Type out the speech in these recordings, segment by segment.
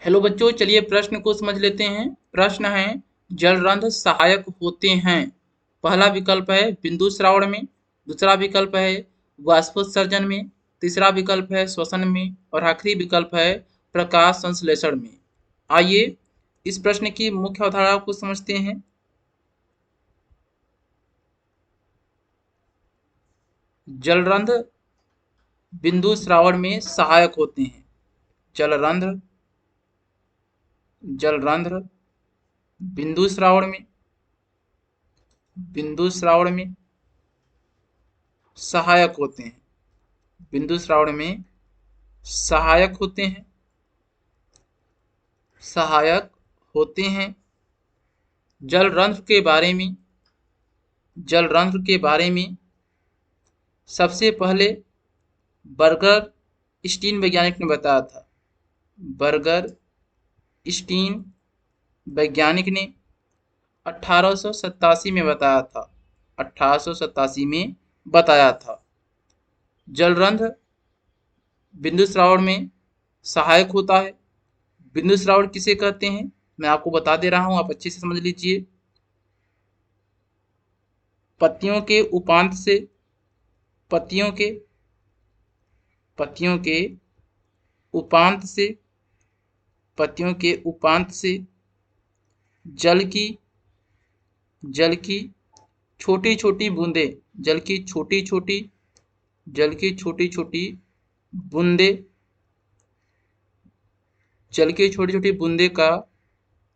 Hello बच्चों, चलिए प्रश्न को समझ लेते हैं। प्रश्न है, जलरंध्र सहायक होते हैं। पहला विकल्प है बिंदु श्रावण में, दूसरा विकल्प है वाष्पोत्सर्जन में, तीसरा विकल्प है श्वसन में और आखिरी विकल्प है प्रकाश संश्लेषण में। आइए इस प्रश्न की मुख्य अवधारणा को समझते हैं। जलरंध्र बिंदु श्रावण में सहायक होते हैं। जलरंध्र जलरंध्र बिंदु श्रावण में सहायक होते हैं। बिंदु श्रावण में सहायक होते हैं। सहायक होते हैं। जलरंध्र के बारे में सबसे पहले बर्गर स्टीन वैज्ञानिक ने बताया था। बर्गर स्टीन वैज्ञानिक ने 1887 में बताया था। 1887 में बताया था। जलरंध्र बिंदु श्रावण में सहायक होता है। बिंदु श्रावण किसे कहते हैं मैं आपको बता दे रहा हूं, आप अच्छे से समझ लीजिए। पत्तियों के उपांत से पत्तियों के उपांत से जल की छोटी छोटी बूंदे जल की छोटी छोटी बूंदे का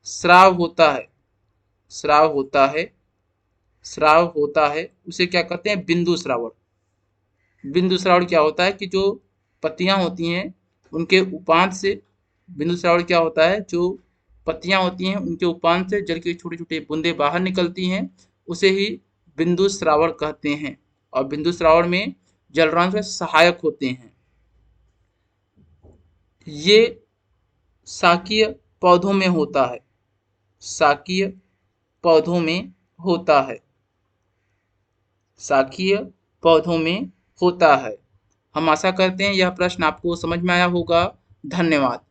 स्राव होता है। उसे क्या कहते हैं? बिंदु श्रावण। बिंदु श्रावण क्या होता है कि जो पत्तियां होती हैं उनके उपांत से, बिंदु श्रावण क्या होता है, जो पत्तियां होती हैं उनके उपांत से जल की छोटी छोटी बूंदे बाहर निकलती हैं, उसे ही बिंदु श्रावण कहते हैं। और बिंदु श्रावण में जलरंध्र सहायक होते हैं। ये शाकीय पौधों में होता है। शाकीय पौधों में होता है। हम आशा करते हैं यह प्रश्न आपको समझ में आया होगा। धन्यवाद।